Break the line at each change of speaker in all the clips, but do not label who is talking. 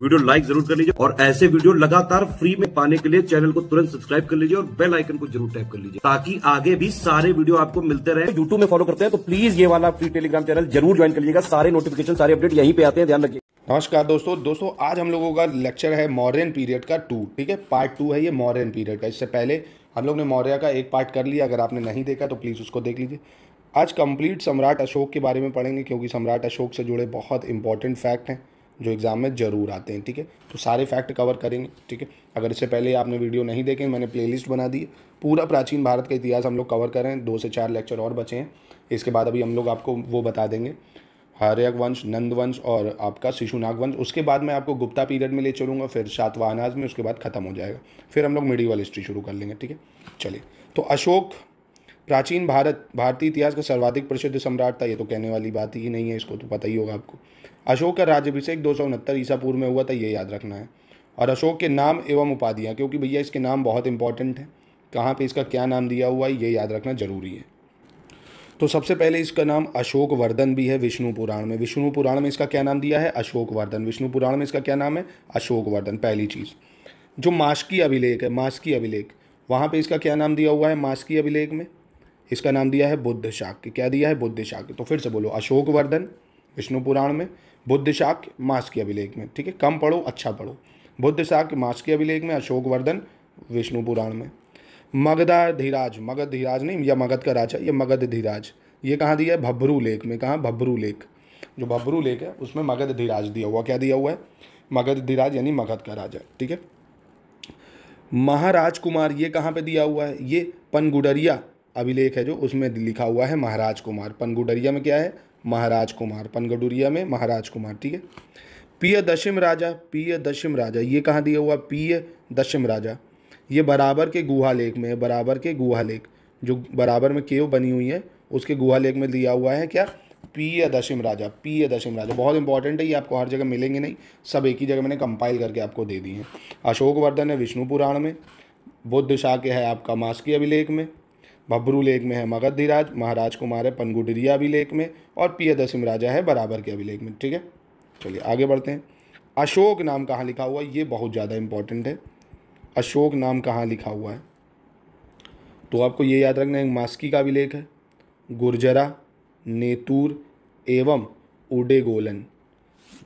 Video like जरूर कर लीजिए और ऐसे वीडियो लगातार फ्री में पाने के लिए चैनल को तुरंत सब्सक्राइब कर लीजिए और बेल आइकन को जरूर टैप कर लीजिए ताकि आगे भी सारे वीडियो आपको मिलते रहे।
यूट्यूब में फॉलो करते हैं तो प्लीज ये वाला फ्री टेलीग्राम चैनल जरूर ज्वाइन कर लीजिएगा। सारे नोटिफिकेशन सारे अपडेट यहीं पे आते हैं, ध्यान रखिए।
नमस्कार दोस्तों आज हम लोगों का लेक्चर है मौर्यन पीरियड का 2, ठीक है, पार्ट 2 है ये मौर्यन पीरियड का। इससे पहले हम लोग ने मौर्य का एक पार्ट कर लिया, अगर आपने नहीं देखा तो प्लीज़ उसको देख लीजिए। आज कंप्लीट सम्राट अशोक के बारे में पढ़ेंगे क्योंकि सम्राट अशोक से जुड़े बहुत इंपॉर्टेंट फैक्ट हैं जो एग्जाम में ज़रूर आते हैं, ठीक है। तो सारे फैक्ट कवर करेंगे, ठीक है। अगर इससे पहले आपने वीडियो नहीं देखे, मैंने प्लेलिस्ट बना दी है, पूरा प्राचीन भारत का इतिहास हम लोग कवर कर रहे हैं। 2 से 4 लेक्चर और बचे हैं। इसके बाद अभी हम लोग आपको वो बता देंगे हर्यक वंश, नंद वंश और आपका शिशुनाग वंश। उसके बाद मैं आपको गुप्ता पीरियड में ले चलूँगा, फिर सातवाहनाज में, उसके बाद ख़त्म हो जाएगा। फिर हम लोग मिडीवल हिस्ट्री शुरू कर लेंगे, ठीक है। चलिए, तो अशोक प्राचीन भारतीय इतिहास का सर्वाधिक प्रसिद्ध सम्राट था। ये तो कहने वाली बात ही नहीं है, इसको तो पता ही होगा आपको। अशोक का राज्याभिषेक 269 ईसा पूर्व में हुआ था, ये याद रखना है। और अशोक के नाम एवं उपाधियाँ, क्योंकि भैया इसके नाम बहुत इंपॉर्टेंट हैं, कहाँ पे इसका क्या नाम दिया हुआ है ये याद रखना जरूरी है। तो सबसे पहले इसका नाम अशोक वर्धन भी है विष्णु पुराण में। विष्णु पुराण में इसका क्या नाम दिया है? अशोक वर्धन। विष्णु पुराण में इसका क्या नाम है? अशोक वर्धन। पहली चीज़, जो मास्की अभिलेख है, मास्की अभिलेख, वहाँ पे इसका क्या नाम दिया हुआ है? मास्की अभिलेख में इसका नाम दिया है बुद्ध शाक्य। क्या दिया है? बुद्ध शाक्य। तो फिर से बोलो, अशोक वर्धन विष्णु पुराण में, बुद्ध शाक्य मास्की अभिलेख में, ठीक है। कम पढ़ो, अच्छा पढ़ो। बुद्ध शाक्य मास्की अभिलेख में, अशोक वर्धन विष्णु पुराण में। मगधाधीराज, मगधीराज नहीं, या मगध का राजा, ये मगधधीराज, ये कहाँ दिया है? भब्रू लेख में। कहाँ? भब्रू लेख। जो भब्रू लेख है उसमें मगधधीराज दिया हुआ। क्या दिया हुआ है? मगधधीराज यानी मगध का राजा, ठीक है। महाराज कुमार, ये कहाँ पे दिया हुआ है? ये पनगुडरिया अभिलेख है जो, उसमें लिखा हुआ है महाराज कुमार। पनगुडरिया में क्या है? महाराज कुमार। पनगुडरिया में महाराज कुमार, ठीक है। प्रियदशिम राजा, प्रियदशिम राजा, ये कहाँ दिया हुआ? प्रियदशिम राजा, ये बराबर के गुहा लेख में है। बराबर के गुहा लेख, जो बराबर में केव बनी हुई है उसके गुहा लेख में दिया हुआ है। क्या? प्रियदशिम राजा। प्रियदशिम राजा बहुत इंपॉर्टेंट है, ये आपको हर जगह मिलेंगे नहीं, सब एक ही जगह मैंने कंपाइल करके आपको दे दी हैं। अशोक वर्धन है विष्णु पुराण में, बुद्ध शाक्य है आपका मास्की अभिलेख में, भब्रू लेख में है मगधधीराज, महाराज कुमार है पनगुडरिया अभिलेख में, और प्रियदशिम राजा है बराबर के अभिलेख में, ठीक है। चलिए आगे बढ़ते हैं। अशोक नाम कहाँ लिखा हुआ है? ये बहुत ज़्यादा इंपॉर्टेंट है। अशोक नाम कहाँ लिखा हुआ है? तो आपको ये याद रखना है, मास्की का अभिलेख है, गुर्जरा, नेतूर एवं उडेगोलन।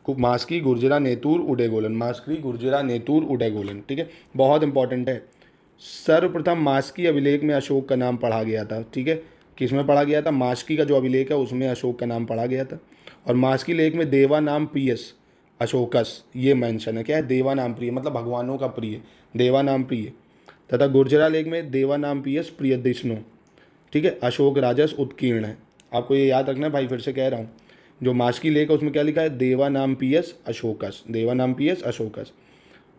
मास्की, गुर्जरा, नेतूर, उडेगोलन। मास्की, गुर्जरा, नेतूर, उडेगोलन, ठीक है। बहुत इंपॉर्टेंट है। सर्वप्रथम मास्की अभिलेख में अशोक का नाम पढ़ा गया था, ठीक है। किसमें पढ़ा गया था? मास्की का जो अभिलेख है उसमें अशोक का नाम पढ़ा गया था। और मास्की लेख में देवा नाम प्रियस अशोकस, ये मेंशन है। क्या है? देवा नाम प्रिय, मतलब भगवानों का प्रिय, देवा नाम प्रिय। तथा गुर्जरा लेख में देवा नाम प्रियस प्रियदिष्णु, ठीक है। अशोक राजस उत्कीर्ण है। आपको ये याद रखना है भाई, फिर से कह रहा हूँ। जो मास्की लेख है उसमें क्या लिखा है? देवा नाम पीएस अशोकस, देवा नाम पीएस अशोकस।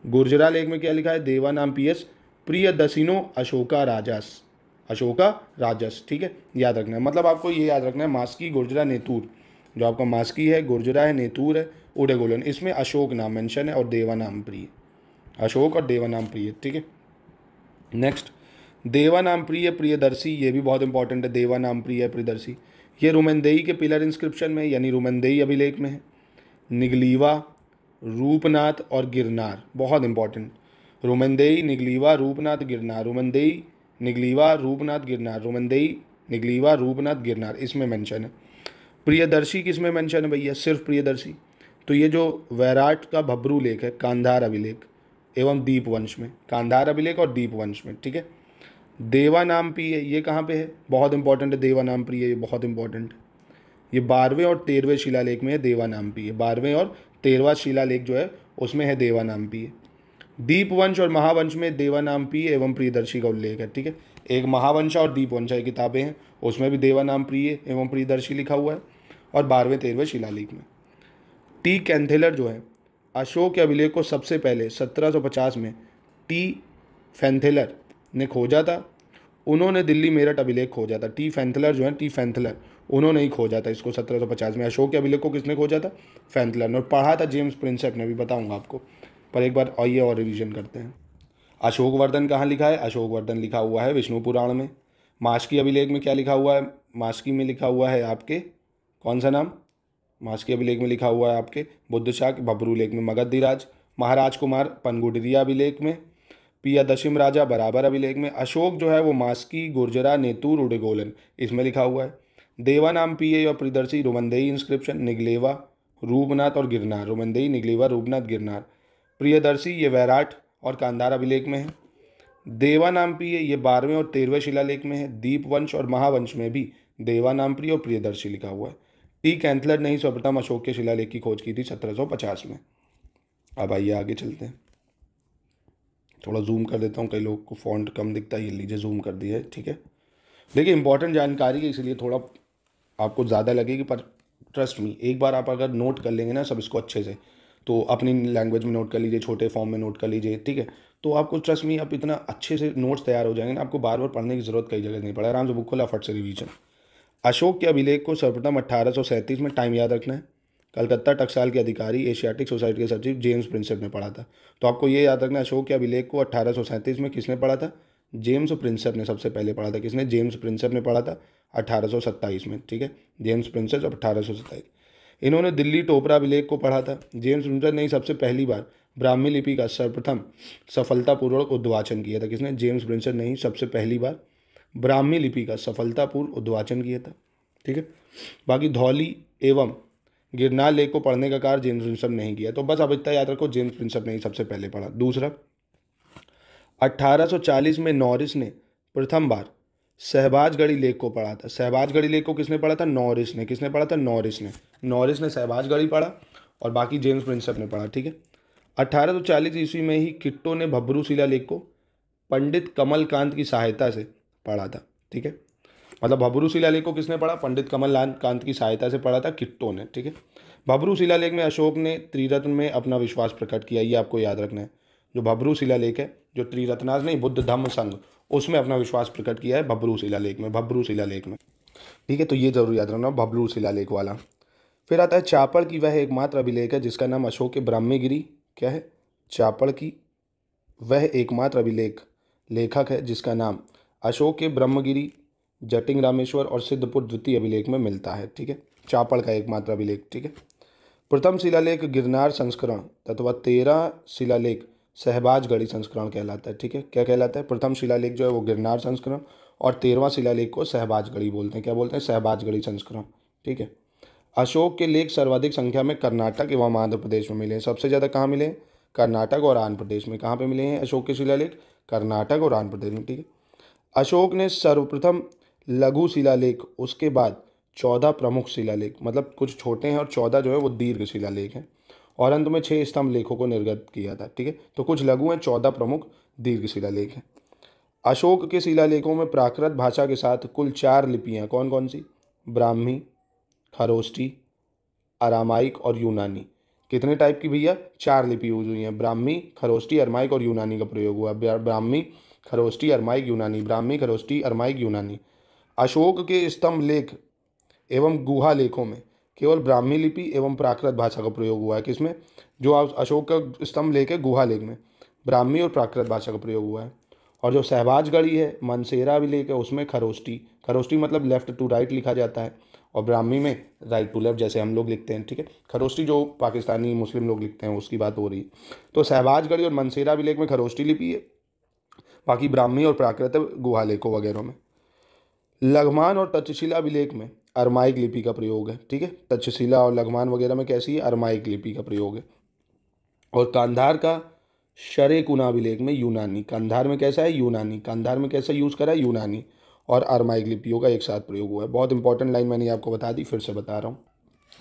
गुर्जरा लेख में क्या लिखा है? देवा नाम पीएस प्रियदशिनो अशोका राजस, अशोका राजस, ठीक है। याद रखना है, मतलब आपको ये याद रखना है, मास्की, गुर्जरा, नेतूर, जो आपका मास्की है, गुर्जरा है, नेतूर है, उडेगोलन, इसमें अशोक नाम मेंशन है और देवा नाम प्रिय, अशोक और देवा नाम प्रिय, ठीक है। नेक्स्ट, देवा नाम प्रिय प्रियदर्शी, ये भी बहुत इंपॉर्टेंट है। देवा नाम प्रिय प्रियदर्शी, ये रुमेंदेई के पिलर इंस्क्रिप्शन में, यानी रुमेंदेई अभिलेख में है। निगलीवा, रूपनाथ और गिरनार, बहुत इंपॉर्टेंट। रुमेंदेई, निगलीवा, रूपनाथ, गिरनार। रुमेंदेई, निगलीवा, रूपनाथ, गिरनार। रुमेंदेई, निगलीवा, रूपनाथ, गिरनार, इसमें मेंशन है। प्रियदर्शी किसमें मेंशन है भैया? सिर्फ प्रियदर्शी। तो ये जो वैराट का भब्रू लेख है, कांधार अभिलेख एवं दीपवंश में, कांधार अभिलेख और दीपवंश में, ठीक है। देवा नाम प्रिय, ये कहाँ पे है? बहुत इंपॉर्टेंट है, देवा नाम प्रिय, ये बहुत इंपॉर्टेंट है। ये 12वें और 13वें शिलालेख में है देवा नाम प्रिय। 12वें और 13वां शिलालेख जो है उसमें है देवा नाम प्रिय। दीपवंश और महावंश में देवा नाम प्रिय एवं प्रियदर्शी का उल्लेख है, ठीक है। एक महावंश और दीपवंश की किताबें हैं, उसमें भी देवा नाम प्रिय एवं प्रियदर्शी लिखा हुआ है, और 12वें 13वें शिलालेख में। टी कैंथेलर जो है, अशोक के अभिलेख को सबसे पहले 1750 में टी फैंथेलर ने खोजा था। उन्होंने दिल्ली मेरठ अभिलेख खोजा था। टी फैंथलर जो है, टी फैंथलर, उन्होंने ही खोजा था इसको 1750 में। अशोक के अभिलेख को किसने खोजा था? फैंथलर ने। और पढ़ा था जेम्स प्रिंसेप ने, भी बताऊंगा आपको, पर एक बार आइए और रिवीजन करते हैं। अशोक वर्धन कहाँ लिखा है? अशोक वर्धन लिखा हुआ है विष्णु पुराण में। मास्की अभिलेख में क्या लिखा हुआ है? मास्की में लिखा हुआ है आपके, कौन सा नाम? मास्की अभिलेख में लिखा हुआ है आपके बुद्ध शाक्य। भब्रू लेख में मगधधीराज। महाराज कुमार पनगुडरिया अभिलेख में, पियादशिम राजा बराबर अभिलेख में, अशोक जो है वो मास्की, गुर्जरा, नेतूर, उडगोलन इसमें लिखा हुआ है। देवानामपीय और प्रियदर्शी रुमंदेई इंस्क्रिप्शन, निगलेवा, रूपनाथ और गिरनार, रुमंदेई, निगलेवा, रूपनाथ, गिरनार। प्रियदर्शी ये वैराट और कांधार अभिलेख में है। देवानामप्रिय ये 12वें और 13वें शिलालेख में है। दीपवंश और महावंश में भी देवानामप्रिय और प्रियदर्शी लिखा हुआ है। टी कैंथलर ने ही सर्वप्रथम अशोक के शिलालेख की खोज की थी 1750 में। अब आइए आगे चलते हैं, थोड़ा जूम कर देता हूँ, कई लोग को फॉन्ट कम दिखता है, ये लीजिए जूम कर दिया है, ठीक है। देखिए इंपॉर्टेंट जानकारी है इसलिए थोड़ा आपको ज़्यादा लगेगी, पर ट्रस्ट मी एक बार आप अगर नोट कर लेंगे ना सब इसको अच्छे से, तो अपनी लैंग्वेज में नोट कर लीजिए, छोटे फॉर्म में नोट कर लीजिए, ठीक है। तो आपको ट्रस्ट मी आप इतना अच्छे से नोट्स तैयार हो जाएंगे ना, आपको बार बार पढ़ने की जरूरत कई जगह नहीं पड़े, आराम से बुक खोला फट से रिवीजन। अशोक के अभिलेख को सर्वप्रथम 1837 में, टाइम याद रखना है, कलकत्ता टकसाल के अधिकारी एशियाटिक सोसाइटी के सचिव जेम्स प्रिंसेप ने पढ़ा था। तो आपको ये याद रखना है अशोक के अभिलेख को 1837 में किसने पढ़ा था? जेम्स प्रिंसेप ने सबसे पहले पढ़ा था। किसने? जेम्स प्रिंसेप ने पढ़ा था 1827 में, ठीक है। James Prinsep 1827। इन्होंने दिल्ली टोपरा अभिलेख को पढ़ा था। जेम्स प्रिंसेप ने सबसे पहली बार ब्राह्मी लिपि का सर्वप्रथम सफलतापूर्वक उद्वाचन किया था। किसने? जेम्स प्रिंसेप ने ही सबसे पहली बार ब्राह्मी लिपि का सफलतापूर्व उद्वाचन किया था, ठीक है। बाकी धौली एवं गिरनार लेख को पढ़ने का कार्य जेम्स प्रिंसेप ने ही किया। तो बस अब इतना याद रखो, जेम्स प्रिंसेप ने ही सबसे पहले पढ़ा। दूसरा, 1840 में नॉरिस ने प्रथम बार सहबाजगढ़ी लेख को पढ़ा था। सहबाजगढ़ी लेख को किसने पढ़ा था? नॉरिस ने। किसने पढ़ा था? नॉरिस ने। नॉरिस ने सहबाजगढ़ी पढ़ा और बाकी जेम्स प्रिंसेप ने पढ़ा, ठीक है। 1840 ईस्वी में ही किट्टो ने भब्रू शिला लेख को पंडित कमलकांत की सहायता से पढ़ा था, ठीक है। मतलब भब्रू शिलालेख को किसने पढ़ा? पंडित कमलकांत की सहायता से पढ़ा था किट्टो ने, ठीक है। भब्रू शिलालेख में अशोक ने त्रिरत्न में अपना विश्वास प्रकट किया, ये आपको याद रखना है। जो भब्रू शिलालेख है, जो त्रिरत्नाज नहीं, बुद्ध धम्म संघ, उसमें अपना विश्वास प्रकट किया है भब्रू शिलालेख में, भब्रू शिलालेख में, ठीक है। तो ये जरूर याद रखना, भब्रू शिलालेख वाला। फिर आता है चापड़ की वह एकमात्र अभिलेख है जिसका नाम अशोक के ब्राह्मीगिरी, क्या है? चापड़ की वह एकमात्र अभिलेख लेखक है जिसका नाम अशोक के ब्रह्मगिरी, जटिंग रामेश्वर और सिद्धपुर द्वितीय अभिलेख में मिलता है, ठीक है। चापड़ का एकमात्र अभिलेख, ठीक है। प्रथम शिलालेख गिरनार संस्करण तथा 13 शिलालेख सहबाजगढ़ी संस्करण कहलाता है, ठीक है। क्या कहलाता है? प्रथम शिलालेख जो है वो गिरनार संस्करण और 13वां शिलालेख को सहबाजगढ़ी बोलते हैं। क्या बोलते हैं? सहबाजगढ़ी संस्करण, ठीक है। अशोक के लेख सर्वाधिक संख्या में कर्नाटक एवं आंध्र प्रदेश में मिले हैं। सबसे ज़्यादा कहाँ मिले हैं? कर्नाटक और आंध्र प्रदेश में। कहाँ पे मिले हैं अशोक के शिलालेख? कर्नाटक और आंध्र प्रदेश में, ठीक है। अशोक ने सर्वप्रथम लघु शिलालेख, उसके बाद 14 प्रमुख शिलालेख, मतलब कुछ छोटे हैं और 14 जो है वो दीर्घ शिलालेख हैं, और अंत में 6 स्तंभ लेखों को निर्गत किया था, ठीक है। तो कुछ लघु हैं, 14 प्रमुख दीर्घ शिलालेख हैं। अशोक के शिलालेखों में प्राकृत भाषा के साथ कुल 4 लिपियाँ, कौन कौन सी? ब्राह्मी, खरोष्टी, अरामाइक और यूनानी। कितने टाइप की भैया? 4 लिपि यूज हुई हैं। ब्राह्मी, खरोष्टी, अरमाइक और यूनानी का प्रयोग हुआ। ब्राह्मी, खरोष्टी, अरमाइक, यूनानी। ब्राह्मी, खरोष्टी, अरमाइक, यूनानी। अशोक के स्तंभ लेख एवं गुहा लेखों में केवल ब्राह्मी लिपि एवं प्राकृत भाषा का प्रयोग हुआ है। किसमें? जो अशोक का स्तंभ लेख है गुहा लेख में ब्राह्मी और प्राकृत भाषा का प्रयोग हुआ है। और जो सहबाजगढ़ी है, मनसेरा अभिलेख है, उसमें खरोष्टी, खरोष्टी मतलब लेफ्ट टू राइट लिखा जाता है, और ब्राह्मी में राइट टू लेफ्ट जैसे हम लोग लिखते हैं, ठीक है। खरोष्टी जो पाकिस्तानी मुस्लिम लोग लिखते हैं उसकी बात हो रही है। तो सहबाजगढ़ी और मनसेरा अभिलेख में खरोष्टी लिपि है, बाकी ब्राह्मी और प्राकृत गुहा लेखों वगैरह में। लघमान और तक्षशिला अभिलेख में अरमाइक लिपि का प्रयोग है, ठीक है। तक्षशिला और लघमान वगैरह में कैसी है? अरमाइक लिपि का प्रयोग है। और कांधार का शरेकुना अभिलेख में यूनानी। कांधार में कैसा है? यूनानी। कांधार में कैसा यूज़ करा है? यूनानी और अरमाइक लिपियों का एक साथ प्रयोग हुआ है। बहुत इंपॉर्टेंट लाइन मैंने आपको बता दी, फिर से बता रहा हूँ।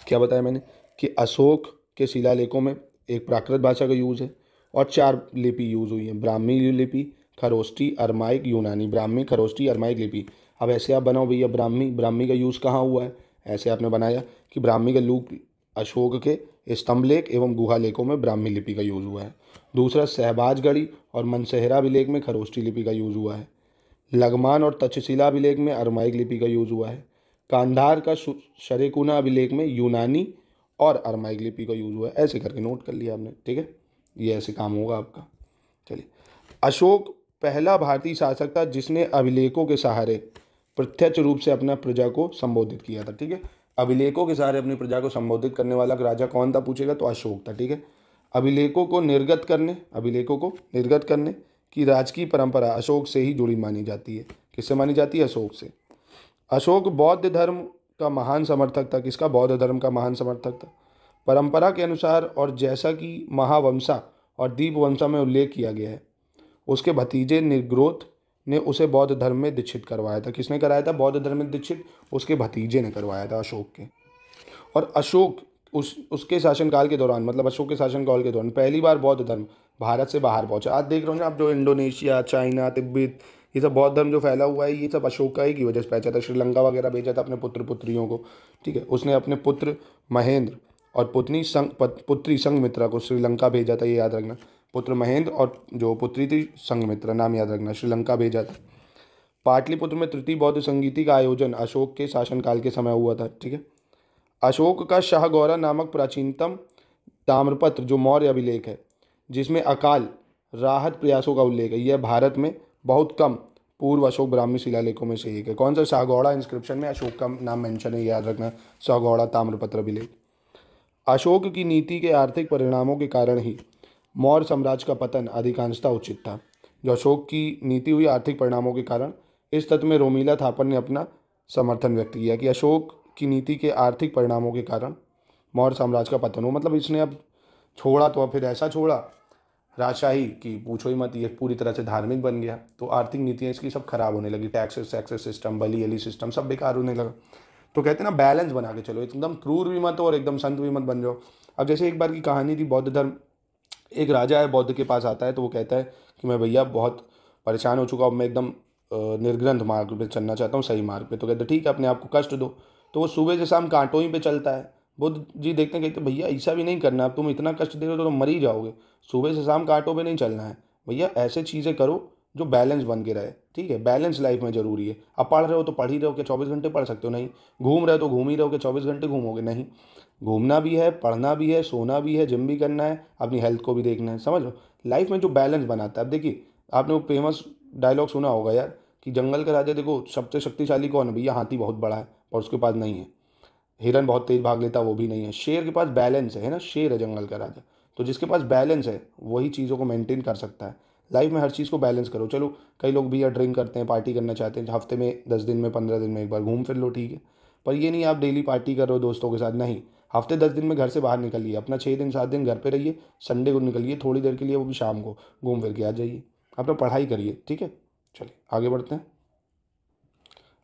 क्या बताया मैंने? कि अशोक के शिलालेखों में एक प्राकृत भाषा का यूज़ है और 4 लिपि यूज़ हुई है, ब्राह्मी लिपि, खरोष्टी, अरमाइक, यूनानी। ब्राह्मी, खरोष्टी, अरमाइक लिपि। अब ऐसे आप बनाओ भैया, ब्राह्मी का यूज़ कहाँ हुआ है? ऐसे आपने बनाया कि ब्राह्मी का लूप अशोक के स्तंभ लेख एवं गुहा लेखों में ब्राह्मी लिपि का यूज़ हुआ है। दूसरा, सहबाजगढ़ी और मनसेहरा अभिलेख में खरोष्टी लिपि का यूज़ हुआ है। लघमान और तक्षशिला अभिलेख में अरमाइक लिपि का यूज़ हुआ है। कांधार का शरेकुना अभिलेख में यूनानी और अरमाइक लिपि का यूज़ हुआ है। ऐसे करके नोट कर लिया आपने, ठीक है। ये ऐसे काम होगा आपका। चलिए, अशोक पहला भारतीय शासक था जिसने अभिलेखों के सहारे प्रत्यक्ष रूप से अपना प्रजा को संबोधित किया था, ठीक है। अभिलेखों के सहारे अपनी प्रजा को संबोधित करने वाला राजा कौन था पूछेगा तो अशोक था, ठीक है। अभिलेखों को निर्गत करने की राजकीय परंपरा अशोक से ही जुड़ी मानी जाती है। किससे मानी जाती है? अशोक से। अशोक बौद्ध धर्म का महान समर्थक था। किसका? बौद्ध धर्म का महान समर्थक था। परंपरा के अनुसार और जैसा कि महावंशा और दीपवंशा में उल्लेख किया गया है, उसके भतीजे निग्रोध ने उसे बौद्ध धर्म में दीक्षित करवाया था। किसने कराया था बौद्ध धर्म में दीक्षित? उसके भतीजे ने करवाया था, अशोक के। और अशोक उसके शासनकाल के दौरान, मतलब अशोक के शासनकाल के दौरान पहली बार बौद्ध धर्म भारत से बाहर पहुंचा। आज देख रहे हो ना आप, जो इंडोनेशिया, चाइना, तिब्बत, ये सब बौद्ध धर्म जो फैला हुआ है, ये सब अशोक का ही की वजह से पहुंचा था। श्रीलंका वगैरह भेजा था अपने पुत्र पुत्रियों को, ठीक है। उसने अपने पुत्र महेंद्र और पुत्री संघमित्रा को श्रीलंका भेजा था, ये याद रखना। पुत्र महेंद्र और जो पुत्री थी संघमित्रा, नाम याद रखना, श्रीलंका भेजा था। पाटलिपुत्र में तृतीय बौद्ध संगीति का आयोजन अशोक के शासनकाल के समय हुआ था, ठीक है। अशोक का शाहगौरा नामक प्राचीनतम ताम्रपत्र जो मौर्य अभिलेख है, जिसमें अकाल राहत प्रयासों का उल्लेख है, यह भारत में बहुत कम पूर्व अशोक ब्राह्मी शिलालेखों में से एक है। कौन सा? शाहगौड़ा इंस्क्रिप्शन में अशोक का नाम मेंशन है, याद रखना, शाहगौड़ा ताम्रपत्र अभिलेख। अशोक की नीति के आर्थिक परिणामों के कारण ही मौर्य साम्राज्य का पतन अधिकांशतः उचित था। जो अशोक की नीति हुई आर्थिक परिणामों के कारण, इस तथ्य में रोमिला थापर ने अपना समर्थन व्यक्त किया कि अशोक की नीति के आर्थिक परिणामों के कारण मौर्य साम्राज्य का पतन हो। मतलब इसने अब छोड़ा तो अब फिर ऐसा छोड़ा राजशाही की पूछो ही मत, ये पूरी तरह से धार्मिक बन गया, तो आर्थिक नीतियाँ इसकी सब खराब होने लगी। टैक्सेस सिस्टम, बली अली सिस्टम सब बेकार होने लगा। तो कहते हैं ना, बैलेंस बना के चलो, एकदम क्रूर भी मत हो और एकदम संत भी मत बन जाओ। अब जैसे एक बार की कहानी थी, बौद्ध धर्म, एक राजा है बौद्ध के पास आता है, तो वो कहता है कि मैं भैया बहुत परेशान हो चुका हूँ, मैं एकदम निर्ग्रंथ मार्ग पे चलना चाहता हूँ, सही मार्ग पे। तो कहते ठीक है, अपने आप को कष्ट दो। तो वो सुबह से शाम कांटों ही पे चलता है। बुद्ध जी देखते हैं, कहते भैया ऐसा भी नहीं करना, अब तुम इतना कष्ट दे रहे हो तो तुम मर ही जाओगे। सुबह से शाम कांटों पे नहीं चलना है भैया, ऐसे चीज़ें करो जो बैलेंस बन के रहे, ठीक है। बैलेंस लाइफ में ज़रूरी है। अब पढ़ रहे हो तो पढ़ ही रहो, क्या 24 घंटे पढ़ सकते हो? नहीं। घूम रहे हो तो घूम ही रहो, क्या 24 घंटे घूमोगे? नहीं। घूमना भी है, पढ़ना भी है, सोना भी है, जिम भी करना है, अपनी हेल्थ को भी देखना है, समझ लो। लाइफ में जो बैलेंस बनाता है, अब देखिए आपने वो फेमस डायलॉग सुना होगा यार, कि जंगल का राजा देखो सबसे शक्तिशाली कौन है भैया? हाथी बहुत बड़ा है और उसके पास नहीं है। हिरन बहुत तेज भाग लेता, वो भी नहीं है। शेर के पास बैलेंस है ना, शेर है जंगल का राजा। तो जिसके पास बैलेंस है वही चीज़ों को मेंटेन कर सकता है। लाइफ में हर चीज़ को बैलेंस करो। चलो कई लोग भैया ड्रिंक करते हैं, पार्टी करना चाहते हैं, हफ्ते में 10 दिन में 15 दिन में एक बार घूम फिर लो, ठीक है। पर ये नहीं आप डेली पार्टी कर रहे हो दोस्तों के साथ, नहीं। हफ्ते 10 दिन में घर से बाहर निकलिए, अपना 6 दिन 7 दिन घर पे रहिए, संडे को निकलिए थोड़ी देर के लिए, वो भी शाम को घूम फिर के आ जाइए, अपना पढ़ाई करिए, ठीक है। चलिए आगे बढ़ते हैं।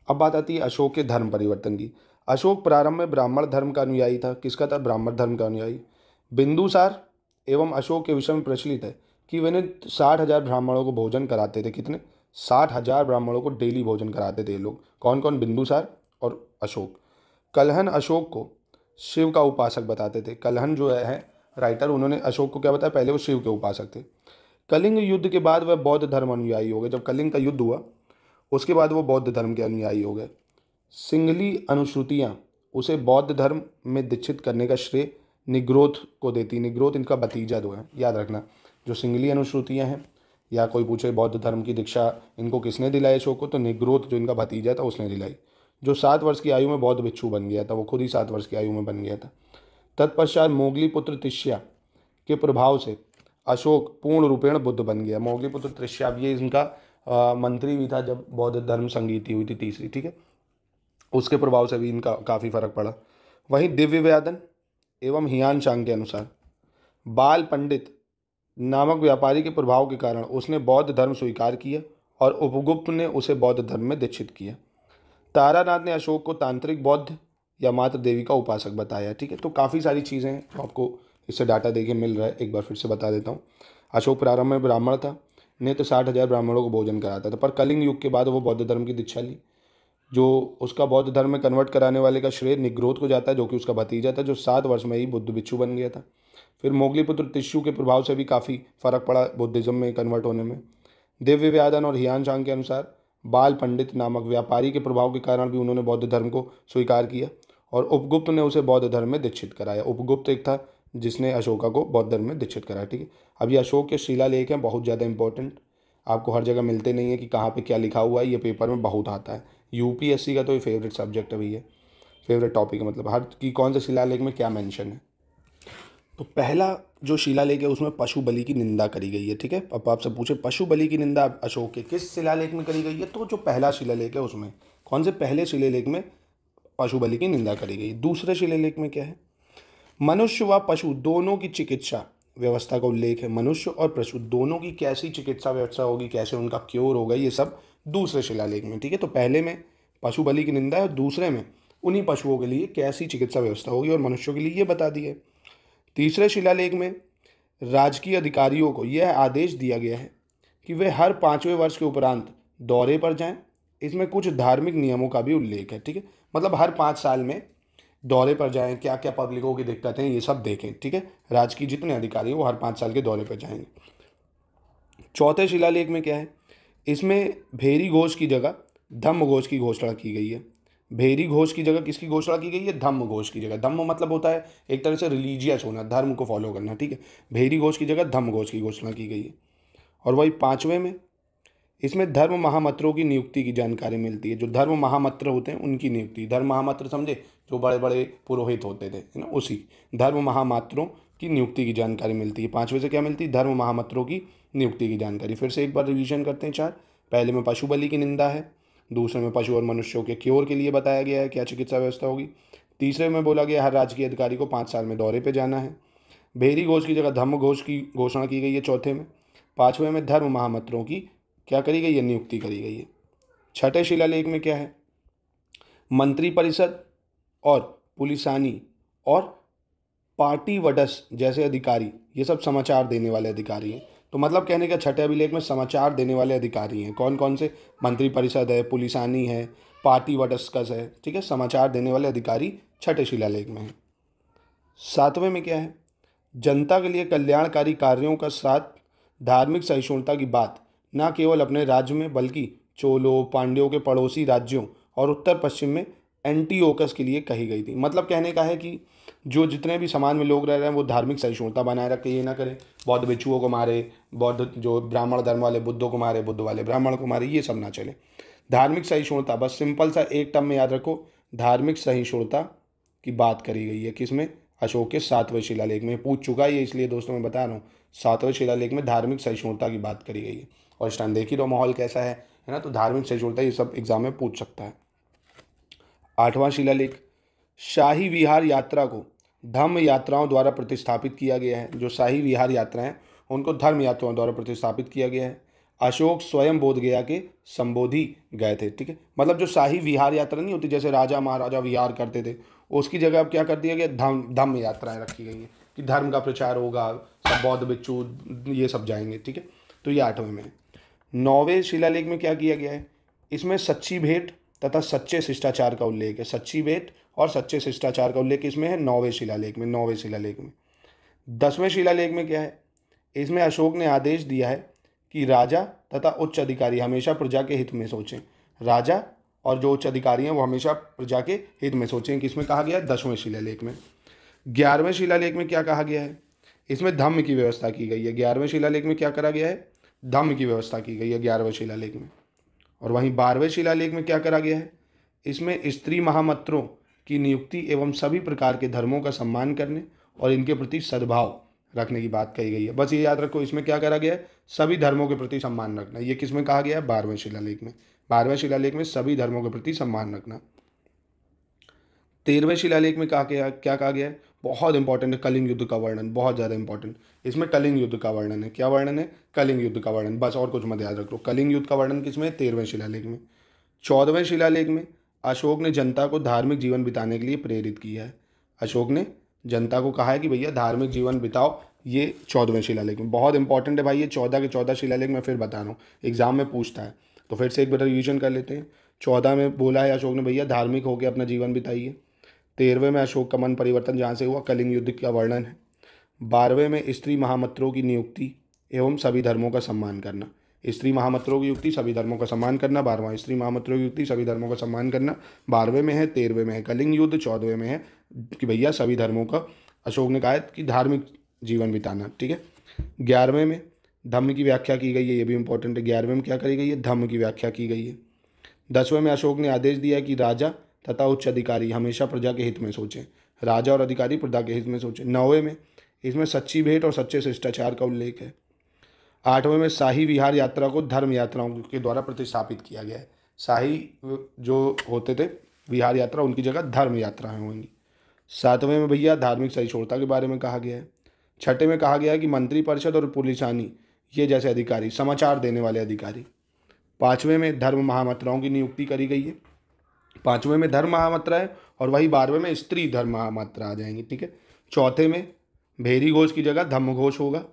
अब बात आती है अशोक के धर्म परिवर्तन की। अशोक प्रारंभ में ब्राह्मण धर्म का अनुयायी था। किसका था? ब्राह्मण धर्म का अनुयायी। बिंदुसार एवं अशोक के विषय में प्रचलित है कि वे 60,000 ब्राह्मणों को भोजन कराते थे। कितने? 60,000 ब्राह्मणों को डेली भोजन कराते थे ये लोग। कौन कौन? बिंदुसार और अशोक। कलहन अशोक को शिव का उपासक बताते थे। कलहन जो है राइटर, उन्होंने अशोक को क्या बताया? पहले वो शिव के उपासक थे। कलिंग युद्ध के बाद वह बौद्ध धर्म अनुयायी हो गए। जब कलिंग का युद्ध हुआ उसके बाद वो बौद्ध धर्म के अनुयायी हो गए। सिंगली अनुश्रुतियाँ उसे बौद्ध धर्म में दीक्षित करने का श्रेय निग्रोध को देती। निग्रोध इनका भतीजा जो है, याद रखना। जो सिंगली अनुश्रुतियाँ हैं, या कोई पूछे बौद्ध धर्म की दीक्षा इनको किसने दिलाई अशोक को, तो निग्रोध जो इनका भतीजा था उसने दिलाई, जो 7 वर्ष की आयु में बौद्ध भिक्षु बन गया था। वो खुद ही 7 वर्ष की आयु में बन गया था। तत्पश्चात मोगली पुत्र तिष्या के प्रभाव से अशोक पूर्ण रूपेण बुद्ध बन गया। मोगली पुत्र तिष्या, ये इनका मंत्री भी था जब बौद्ध धर्म संगीति हुई थी तीसरी, ठीक है। उसके प्रभाव से भी इनका काफ़ी फर्क पड़ा। वहीं दिव्य व्यादन एवं हियान चांग के अनुसार बाल पंडित नामक व्यापारी के प्रभाव के कारण उसने बौद्ध धर्म स्वीकार किया और उपगुप्त ने उसे बौद्ध धर्म में दीक्षित किया। तारानाथ ने अशोक को तांत्रिक बौद्ध या मातृ देवी का उपासक बताया, ठीक है। तो काफ़ी सारी चीज़ें हैं, आपको इससे डाटा देके मिल रहा है। एक बार फिर से बता देता हूँ। अशोक प्रारंभ में ब्राह्मण था, ने तो 60,000 ब्राह्मणों को भोजन कराता था, पर कलिंग युग के बाद वो बौद्ध धर्म की दीक्षा ली। जो उसका बौद्ध धर्म में कन्वर्ट कराने वाले का श्रेय निग्रोध को जाता है, जो कि उसका भतीजा था, जो 7 वर्ष में ही बुद्ध भिक्षु बन गया था। फिर मोगली पुत्र तिष्यु के प्रभाव से भी काफ़ी फर्क पड़ा बुद्धिज़्म में कन्वर्ट होने में। दिव्य व्यादन और हियान चांग के अनुसार बाल पंडित नामक व्यापारी के प्रभाव के कारण भी उन्होंने बौद्ध धर्म को स्वीकार किया और उपगुप्त ने उसे बौद्ध धर्म में दीक्षित कराया। उपगुप्त एक था जिसने अशोका को बौद्ध धर्म में दीक्षित कराया, ठीक है। अब ये अशोक के शिलालेख हैं, बहुत ज़्यादा इंपॉर्टेंट, आपको हर जगह मिलते नहीं है कि कहाँ पे क्या लिखा हुआ है, ये पेपर में बहुत आता है। यूपीएससी का तो ये फेवरेट सब्जेक्ट है भैया, फेवरेट टॉपिक है, मतलब हर की कौन से शिलालेख में क्या मेंशन है। तो पहला जो शिलालेख है उसमें पशु बलि की निंदा करी गई है, ठीक है। अब आपसे पूछे पशु बलि की निंदा अशोक के किस शिलालेख में करी गई है, तो जो पहला शिलालेख है उसमें कौन से पहले शिलालेख में पशु बलि की निंदा करी गई। दूसरे शिलालेख में क्या है, मनुष्य व पशु दोनों की चिकित्सा व्यवस्था का उल्लेख है। मनुष्य और पशु दोनों की कैसी चिकित्सा व्यवस्था होगी, कैसे उनका क्योर होगा, ये सब दूसरे शिलालेख में, ठीक है। तो पहले में पशु बलि की निंदा है और दूसरे में उन्हीं पशुओं के लिए कैसी चिकित्सा व्यवस्था होगी और मनुष्यों के लिए ये बता दिए। तीसरे शिलालेख में राजकीय अधिकारियों को यह आदेश दिया गया है कि वे हर 5वें वर्ष के उपरांत दौरे पर जाएं। इसमें कुछ धार्मिक नियमों का भी उल्लेख है, ठीक है। मतलब हर 5 साल में दौरे पर जाएं, क्या क्या पब्लिकों की दिक्कतें ये सब देखें, ठीक है। राजकीय जितने अधिकारी हैं वो हर 5 साल के दौरे पर जाएंगे। चौथे शिलालेख में क्या है, इसमें भेरी घोष की जगह धम्म घोष की घोषणा की गई है। भेरी घोष की जगह किसकी घोषणा की गई है, धम्म घोष की जगह। धम्म मतलब होता है एक तरह से रिलीजियस होना, धर्म को फॉलो करना, ठीक है। भेरी घोष की जगह धम्म घोष की घोषणा की गई है। और वही 5वें में इसमें धर्म महामत्रों की नियुक्ति की जानकारी मिलती है। जो धर्म महामत्र होते हैं उनकी नियुक्ति, धर्म महामत्र समझे, जो बड़े बड़े पुरोहित होते थे, है ना, उसी धर्म महामात्रों की नियुक्ति की जानकारी मिलती है। 5वें से क्या मिलती है, धर्म महामत्रों की नियुक्ति की जानकारी। फिर से एक बार रिवीजन करते हैं। 4, पहले में पशु बलि की निंदा है, दूसरे में पशु और मनुष्यों के क्योर के लिए बताया गया है क्या चिकित्सा व्यवस्था होगी, तीसरे में बोला गया हर राजकीय अधिकारी को 5 साल में दौरे पर जाना है। भेरी घोष की जगह धम्म घोष की घोषणा की गई है चौथे में। 5वें में धर्म महामत्रों की क्या करी गई है, नियुक्ति करी गई है। छठे शिलालेख में क्या है, मंत्री परिषद और पुलिसानी और पार्टी वडस जैसे अधिकारी, ये सब समाचार देने वाले अधिकारी हैं। तो मतलब कहने का छठे अभिलेख में समाचार देने वाले अधिकारी हैं कौन कौन से, मंत्री परिषद है, पुलिसानी है, पार्टी वडस्कस है, ठीक है। समाचार देने वाले अधिकारी छठे शिलालेख में है। 7वें में क्या है, जनता के लिए कल्याणकारी कार्यों का साथ धार्मिक सहिष्णुता की बात न केवल अपने राज्य में बल्कि चोलों पांड्यों के पड़ोसी राज्यों और उत्तर पश्चिम में एंटीओकस के लिए कही गई थी। मतलब कहने का है कि जो जितने भी समाज में लोग रह रहे हैं वो धार्मिक सहिष्णुता बनाए रखे, ये ना करें बौद्ध भिक्षुओं को मारे, बौद्ध जो ब्राह्मण धर्म वाले बुद्धों को मारे, बुद्ध वाले ब्राह्मण को मारे, ये सब ना चले। धार्मिक सहिष्णुता, बस सिंपल सा एक टर्म में याद रखो, धार्मिक सहिष्णुता की बात करी गई है किसमें, अशोक के 7वें शिलालेख में। पूछ चुका है ये, इसलिए दोस्तों मैं बता रहा हूँ, 7वें शिलालेख में धार्मिक सहिष्णुता की बात करी गई है। और इस टाइम देखिए तो माहौल कैसा है ना, तो धार्मिक सहिष्णुता ये सब एग्जाम में पूछ सकता है। 8वां शिलालेख, शाही विहार यात्रा को धर्म यात्राओं द्वारा प्रतिस्थापित किया गया है। जो शाही विहार यात्राएं उनको धर्म यात्राओं द्वारा प्रतिस्थापित किया गया है। अशोक स्वयं बोध गया के संबोधि गए थे, ठीक है। मतलब जो शाही विहार यात्रा नहीं होती, जैसे राजा महाराजा विहार करते थे, उसकी जगह अब क्या कर दिया गया, धम्म यात्राएं रखी गई हैं कि धर्म का प्रचार होगा, सब बौद्ध भिक्षु ये सब जाएंगे, ठीक है। तो ये 8वें में है। 9वें शिलालेख में क्या किया गया है, इसमें सच्ची भेंट तथा सच्चे शिष्टाचार का उल्लेख है। सच्ची भेंट और सच्चे शिष्टाचार का उल्लेख इसमें है 9वें शिलालेख में। 9वें शिलालेख में 10वें शिलालेख में क्या है, इसमें अशोक ने आदेश दिया है कि राजा तथा उच्च अधिकारी हमेशा प्रजा के हित में सोचें। राजा और जो उच्च अधिकारी हैं वो हमेशा प्रजा के हित में सोचें, किसमें कहा गया है, 10वें शिलालेख में। 11वें शिलालेख में क्या कहा गया है, इसमें धम्म की व्यवस्था की गई है। 11वें शिलालेख में क्या करा गया है, धम्म की व्यवस्था की गई है 11वें शिलालेख में। और वहीं 12वें शिलालेख में क्या करा गया है, इसमें स्त्री महामत्रों की नियुक्ति एवं सभी प्रकार के धर्मों का सम्मान करने और इनके प्रति सद्भाव रखने की बात कही गई है। बस ये याद रखो, इसमें क्या करा गया है, सभी धर्मों के प्रति सम्मान रखना। ये किस में कहा गया है, 12वें शिलालेख में। 12वें शिलालेख में सभी धर्मों के प्रति सम्मान रखना। 13वें शिलालेख में क्या कहा गया है, बहुत इंपॉर्टेंट है, कलिंग युद्ध का वर्णन, बहुत ज़्यादा इंपॉर्टेंट। इसमें कलिंग युद्ध का वर्णन है। क्या वर्णन है, कलिंग युद्ध का वर्णन, बस और कुछ मत याद रखो। कलिंग युद्ध का वर्णन किसमें, 13वें शिलालेख में। 14वें शिलालेख में अशोक ने जनता को धार्मिक जीवन बिताने के लिए प्रेरित किया है। अशोक ने जनता को कहा है कि भैया धार्मिक जीवन बिताओ, ये 14वें शिलालेख में। बहुत इंपॉर्टेंट है भाई, ये 14 के 14 शिलालेख में फिर बता रहा हूँ, एग्जाम में पूछता है, तो फिर से एक बार रिविजन कर लेते हैं। 14 में बोला है अशोक ने भैया धार्मिक होकर अपना जीवन बिताइए। 13वें में अशोक का मन परिवर्तन जहाँ से हुआ, कलिंग युद्ध का वर्णन है। 12वें में स्त्री महामत्रों की नियुक्ति एवं सभी धर्मों का सम्मान करना। स्त्री महामत्रों की युक्ति, सभी धर्मों का सम्मान करना। 12वां स्त्री महामत्रों की युक्ति, सभी धर्मों का सम्मान करना। 12वें में है, 13वें में है कलिंग युद्ध, 14वें में है कि भैया सभी धर्मों का अशोक ने कहा है कि धार्मिक जीवन बिताना, ठीक है। 11वें में धम्म की व्याख्या की गई है, ये भी इंपॉर्टेंट है। 11वें में क्या करी गई है, धम्म की व्याख्या की गई है। 10वें में अशोक ने आदेश दिया कि राजा तथा उच्च अधिकारी हमेशा प्रजा के हित में सोचें। राजा और अधिकारी प्रजा के हित में सोचें। 9वें में इसमें सच्ची भेंट और सच्चे शिष्टाचार का उल्लेख है। 8वें में शाही विहार यात्रा को धर्म यात्राओं के द्वारा प्रतिस्थापित किया गया है। शाही जो होते थे विहार यात्रा, उनकी जगह धर्म यात्राएं होंगी। 7वें में भैया धार्मिक सहिष्णुता के बारे में कहा गया है। 6ठे में कहा गया है कि मंत्रिपरिषद और पुलिसानी ये जैसे अधिकारी, समाचार देने वाले अधिकारी। 5वें में धर्म महामात्राओं की नियुक्ति करी गई है। 5वें में धर्म महामात्रा है और वही 12वें में स्त्री धर्म महामात्रा आ जाएंगी, ठीक है। 4थे में भेरी घोष की जगह धम्म घोष होगा।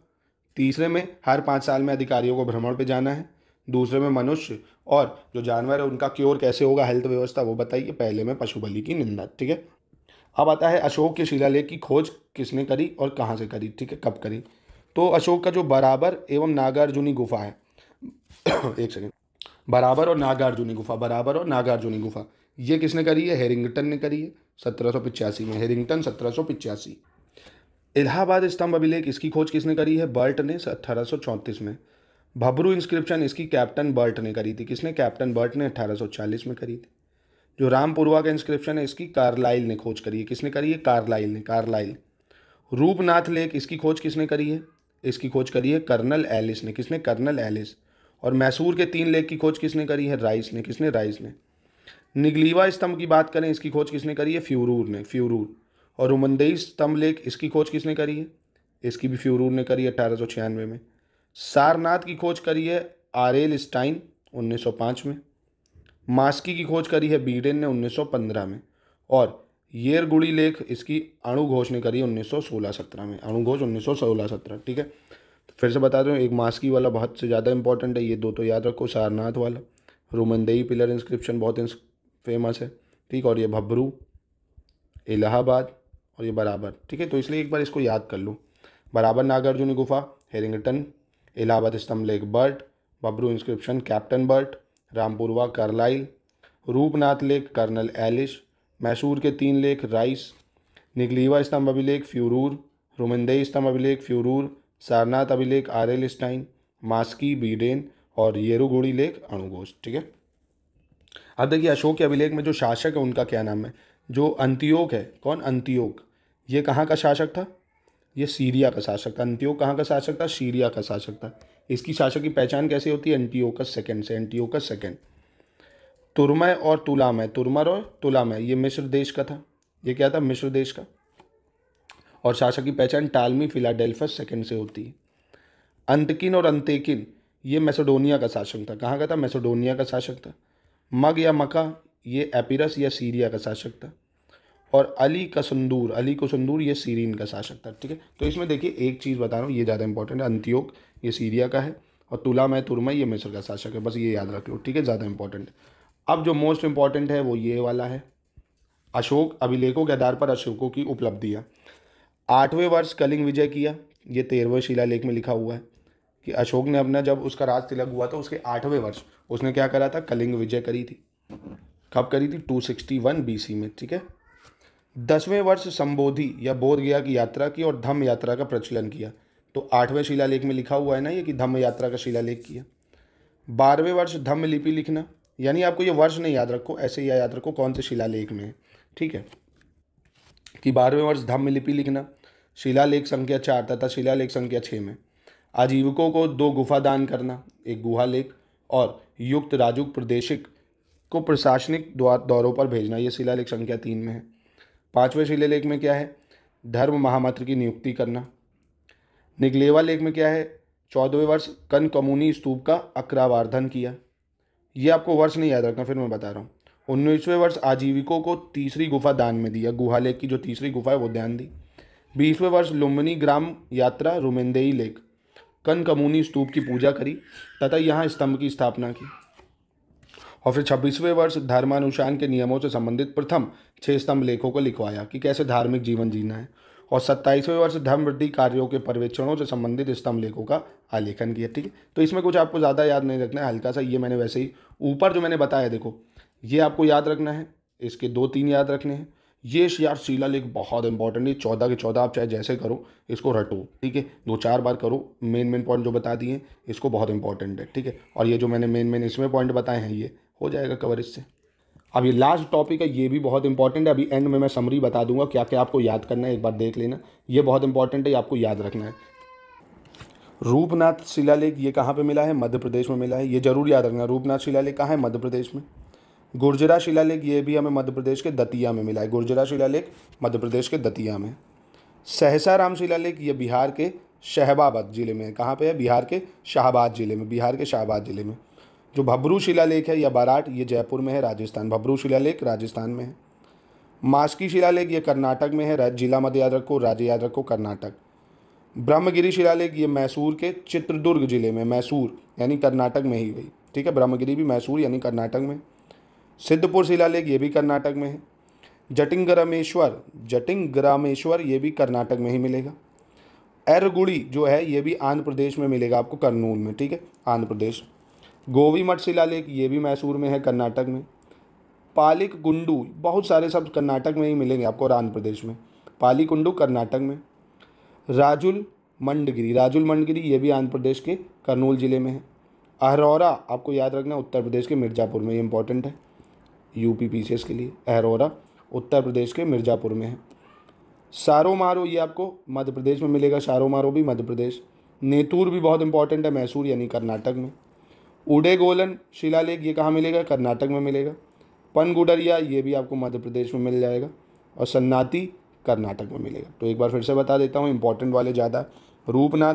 3रे में हर 5 साल में अधिकारियों को भ्रमण पे जाना है। 2रे में मनुष्य और जो जानवर है उनका क्योर कैसे होगा, हेल्थ व्यवस्था, वो बताइए। पहले में पशु बलि की निंदा, ठीक है। अब आता है अशोक के शिलालेख की खोज किसने करी और कहाँ से करी, ठीक है, कब करी। तो अशोक का जो बराबर एवं नागार्जुनी गुफा है एक सेकेंड, बराबर और नागार्जुनी गुफा ये किसने करी है? हेरिंगटन ने करी है 1785 में। हेरिंगटन 1785। इलाहाबाद स्तंभ अभिलेख इसकी खोज किसने करी है? बर्ट ने 1834 में। भब्रू इंस्क्रिप्शन इसकी कैप्टन बर्ट ने करी थी। किसने? कैप्टन बर्ट ने 1840 में करी थी। जो रामपुरवा का इंस्क्रिप्शन है इसकी कार्लाइल ने खोज करी है। किसने करी है? कार्लाइल। रूपनाथ लेक इसकी खोज किसने करी है? इसकी खोज करी है कर्नल एलिस ने। किसने? Colonel Ellis. और मैसूर के 3 लेक की खोज किसने करी है? राइस ने। किसने? राइस ने। निगलीवा स्तंभ की बात करें, इसकी खोज किसने करी है? फ्यूरूर ने। और रुमंदेई स्तंभ लेक इसकी खोज किसने करी है? इसकी भी फ्यूरूर ने करी 1896 में। सारनाथ की खोज करी है आरेल स्टाइन 1905 में। मास्की की खोज करी है बीडेन ने 1915 में। और येरगुड़ी लेख इसकी अणु घोष ने करी 1916-17 में। अणु घोष 1916-17, ठीक है। तो फिर से बता दूं, एक मास्की वाला बहुत से ज़्यादा इंपॉर्टेंट है, ये 2 तो याद रखो। सारनाथ वाला, रुमंदेई पिलर इंस्क्रिप्शन बहुत फेमस है, ठीक। और ये भब्रू, इलाहाबाद और ये बराबर, ठीक है। तो इसलिए एक बार इसको याद कर लो। बराबर नागार्जुनी गुफा हेरिंगटन, इलाहाबाद स्तंभ लेक Burt, Bhabru inscription captain Burt, Rampurva Carlyle, Rupnath लेक कर्नल एलिस, मैसूर के 3 लेक राइस, निगलीवा स्तंभ अभिलेख फ्यूरूर, रुमंदेई स्तंभ अभिलेख फ्यूरूर, सारनाथ अभिलेख आरेल स्टाइन, मास्की बीडेन और येरुगुड़ी लेक अणुघोष, ठीक है। अब देखिए अशोक के अभिलेख में जो शासक है उनका क्या नाम है? जो अंतियोक है, कौन? अंतियोक। ये कहाँ का शासक था? ये सीरिया का शासक था। अंतियोक कहाँ का शासक था? सीरिया का शासक था। इसकी शासक की पहचान कैसे होती है? एंटियोकस सेकंड से। Antiochus second. तुरमय और तुलामय, तुरमर और तुलामय ये मिस्र देश का था। ये क्या था? मिस्र देश का। और शासक की पहचान टालमी फिलाडेल्फस सेकंड से होती है। अंतकिन और अंतेकिन ये मैसेडोनिया का शासक था। कहाँ का था? मैसेडोनिया का शासक था। मग या मका ये एपिरस या सीरिया का शासक था। और अली कसुंदूर ये सीरीन का शासक था, ठीक है। तो इसमें देखिए एक चीज़ बता रहा हूँ, ये ज़्यादा इंपॉर्टेंट है। अंत्योक ये सीरिया का है और तुलामय तुरमय ये मिस्र का शासक है, बस ये याद रख लो, ठीक है, ज़्यादा इंपॉर्टेंट है। अब जो मोस्ट इंपॉर्टेंट है वो ये वाला है, अशोक अभिलेखों के आधार पर अशोकों की उपलब्धियाँ। 8वें वर्ष कलिंग विजय किया, ये 13वें शिलालेख में लिखा हुआ है कि अशोक ने अपना, जब उसका राज तिलक हुआ था उसके 8वें वर्ष उसने क्या करा था? कलिंग विजय करी थी। कब करी थी? 261 BC में, ठीक है। 10वें वर्ष संबोधि या बोध गया की यात्रा की और धम्म यात्रा का प्रचलन किया। तो 8वें शिलालेख में लिखा हुआ है ना ये कि धम्म यात्रा का शिलालेख किया। 12वें वर्ष धम्म लिपि लिखना, यानी आपको ये वर्ष नहीं याद रखो, ऐसे ही याद रखो कौन से शिलालेख में है, ठीक है, कि 12वें वर्ष धम्म लिपि लिखना। शिलालेख संख्या 4 तथा शिलालेख संख्या 6 में आजीविकों को 2 गुफा दान करना, एक गुहा लेख, और युक्त राजुक प्रदेशिक को प्रशासनिक दौरों पर भेजना, ये शिलालेख संख्या 3 में है। 5वें शिलालेख में क्या है? धर्म महामंत्र की नियुक्ति करना। निगलेवा लेख में क्या है? 14वें वर्ष कनकमुनी स्तूप का अक्रावार्धन किया। ये आपको वर्ष नहीं याद रखना, फिर मैं बता रहा हूँ। 19वें वर्ष आजीविकों को 3री गुफा दान में दिया, गुहा लेख की जो 3री गुफा है वो ध्यान दी। 20वें वर्ष लुम्बिनी ग्राम यात्रा रुमेंदेई लेक कनकमुनी स्तूप की पूजा करी तथा यहाँ स्तंभ की स्थापना की। और फिर 26वें वर्ष धर्मानुष्ठान के नियमों से संबंधित प्रथम 6 स्तंभ लेखों को लिखवाया कि कैसे धार्मिक जीवन जीना है। और 27वें वर्ष धर्म वृद्धि कार्यों के पर्यवेक्षणों से संबंधित स्तंभ लेखों का आलेखन किया, ठीक है। तो इसमें कुछ आपको ज़्यादा याद नहीं रखना है, हल्का सा ये मैंने वैसे ही ऊपर जो मैंने बताया देखो ये आपको याद रखना है, इसके 2-3 याद रखने हैं। ये यार शिलालेख बहुत इंपॉर्टेंट है, 14 के 14 आप चाहे जैसे करो इसको रटो, ठीक है, 2-4 बार करो। मेन पॉइंट जो बता दिए इसको बहुत इंपॉर्टेंट है, ठीक है। और ये जो मैंने मेन इसमें पॉइंट बताए हैं ये हो जाएगा कवर इससे। अब ये लास्ट टॉपिक है, ये भी बहुत इंपॉर्टेंट है। अभी एंड में मैं समरी बता दूंगा क्या क्या आपको याद करना है, एक बार देख लेना। ये बहुत इंपॉर्टेंट है, ये आपको याद रखना है। रूपनाथ शिलालेख ये कहाँ पे मिला है? मध्य प्रदेश में मिला है, ये जरूर याद रखना। रूपनाथ शिलालेख कहाँ है? मध्य प्रदेश में। गुर्जरा शिलालेख ये भी हमें मध्य प्रदेश के दतिया में मिला है। गुर्जरा शिलालेख मध्य प्रदेश के दतिया में। सहसाराम शिलालेख ये बिहार के शहबाबाद जिले में है। कहाँ पे है? बिहार के शाहबाद जिले में, बिहार के शाहबाद जिले में। जो भब्रू शिलालेख है या बाराट, ये जयपुर में है, राजस्थान। भब्रू शिलालेख राजस्थान में है। मास्की शिलालेख ये कर्नाटक में है, जिला मत याद रखो, राज्य याद रखो कर्नाटक। ब्रह्मगिरी शिलालेख ये मैसूर के चित्रदुर्ग जिले में, मैसूर यानी कर्नाटक में ही गई, ठीक है। ब्रह्मगिरी भी मैसूर यानी कर्नाटक में। सिद्धपुर शिलालेख ये भी कर्नाटक में है। जटिंगरामेश्वर ये भी कर्नाटक में ही मिलेगा। एरगुड़ी जो है ये भी आंध्र प्रदेश में मिलेगा आपको, कर्नूल में, ठीक है, आंध्र प्रदेश। गोवी मठ शिलालेख ये भी मैसूर में है, कर्नाटक में। पालिक गुंडू, बहुत सारे शब्द कर्नाटक में ही मिलेंगे आपको और आंध्र प्रदेश में। पालीकुंडू कर्नाटक में। राजुल मंडगिरी ये भी आंध्र प्रदेश के कर्नूल जिले में है। अहरौरा आपको याद रखना उत्तर प्रदेश के मिर्ज़ापुर में, ये इंपॉर्टेंट है यूपी पीसीएस के लिए। अहरौरा उत्तर प्रदेश के मिर्ज़ापुर में है। सारोमारो ये आपको मध्य प्रदेश में मिलेगा, सारोमारो भी मध्य प्रदेश। नेतूर भी बहुत इंपॉर्टेंट है, मैसूर यानी कर्नाटक में। उडेगोलन शिलालेख ये कहाँ मिलेगा? कर्नाटक में मिलेगा। पनगुडरिया ये भी आपको मध्य प्रदेश में मिल जाएगा। और सन्नाती कर्नाटक में मिलेगा। तो एक बार फिर से बता देता हूँ, इंपॉर्टेंट वाले ज़्यादा। रूपनाथ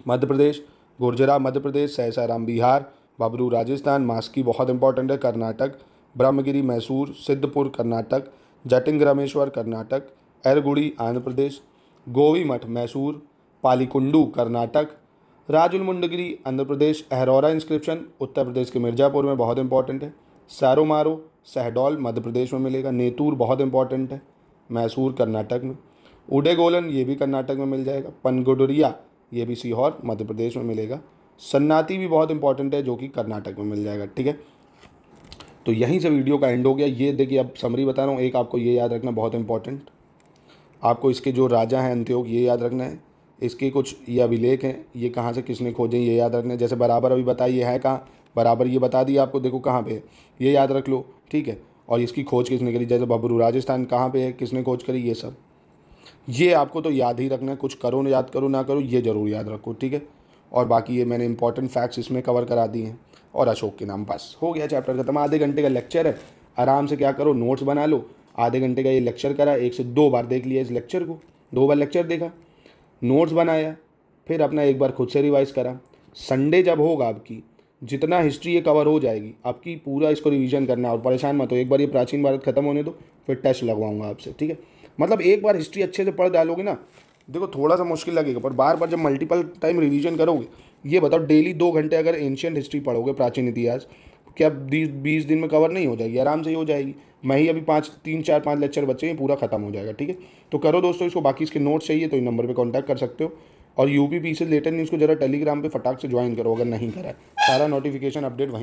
मध्य प्रदेश, गुर्जरा मध्य प्रदेश, सहसाराम बिहार, भब्रू राजस्थान, मास्की बहुत इंपॉर्टेंट है कर्नाटक, ब्रह्मगिरी मैसूर, सिद्धपुर कर्नाटक, जटिंगरामेश्वर कर्नाटक, एरगुड़ी आंध्र प्रदेश, गोवी मठ मैसूर, पालीकुंडू कर्नाटक, राजुल मुंडगिरी आंध्र प्रदेश, अहरौरा इंस्क्रिप्शन उत्तर प्रदेश के मिर्ज़ापुर में बहुत इंपॉर्टेंट है। सारोमारो सहडोल मध्य प्रदेश में मिलेगा। नेतूर बहुत इंपॉर्टेंट है, मैसूर कर्नाटक में। उडेगोलन ये भी कर्नाटक में मिल जाएगा। पनगुडरिया ये भी सीहोर मध्य प्रदेश में मिलेगा। सन्नाती भी बहुत इंपॉर्टेंट है जो कि कर्नाटक में मिल जाएगा, ठीक है। तो यहीं से वीडियो का एंड हो गया। ये देखिए अब समरी बता रहा हूँ, एक आपको ये याद रखना बहुत इंपॉर्टेंट, आपको इसके जो राजा हैं अंत्योग ये याद रखना है। इसके कुछ ये अभिलेख हैं, ये कहाँ से किसने खोजे ये याद रखना है। जैसे बराबर अभी बताइए है कहाँ, बराबर ये बता दिया आपको, देखो कहाँ पे है, ये याद रख लो, ठीक है। और इसकी खोज किसने करी, जैसे भब्रू राजस्थान कहाँ पे है, किसने खोज करी, ये सब ये आपको तो याद ही रखना है। कुछ करो ना, याद करो ना करो, ये ज़रूर याद रखो, ठीक है। और बाकी ये मैंने इंपॉर्टेंट फैक्ट्स इसमें कवर करा दिए हैं। और अशोक के नाम, बस हो गया चैप्टर खत्म। आधे घंटे का लेक्चर है, आराम से क्या करो नोट्स बना लो। आधे घंटे का ये लेक्चर करा, 1 से 2 बार देख लिया इस लेक्चर को, 2 बार लेक्चर देखा, नोट्स बनाया, फिर अपना एक बार खुद से रिवाइज़ करा। संडे जब होगा आपकी, जितना हिस्ट्री ये कवर हो जाएगी आपकी, पूरा इसको रिवीजन करना। और परेशान मत हो, एक बार ये प्राचीन भारत खत्म होने दो, फिर टेस्ट लगवाऊंगा आपसे, ठीक है। मतलब एक बार हिस्ट्री अच्छे से पढ़ डालोगे ना, देखो थोड़ा सा मुश्किल लगेगा, पर बार बार जब मल्टीपल टाइम रिवीजन करोगे, ये बताओ डेली 2 घंटे अगर एंशियंट हिस्ट्री पढ़ोगे, प्राचीन इतिहास, क्या 20 दिन में कवर नहीं हो जाएगी? आराम से ही हो जाएगी। मैं ही अभी 3 4 5 लेक्चर बच्चे हैं, पूरा खत्म हो जाएगा, ठीक है। तो करो दोस्तों इसको। बाकी इसके नोट्स चाहिए तो इन नंबर पे कांटेक्ट कर सकते हो। और यूपी पीसीएस लेटेस्ट न्यूज़ को जरा टेलीग्राम पे फटाक से ज्वाइन करो अगर नहीं करा है। सारा नोटिफिकेशन अपडेट वहीं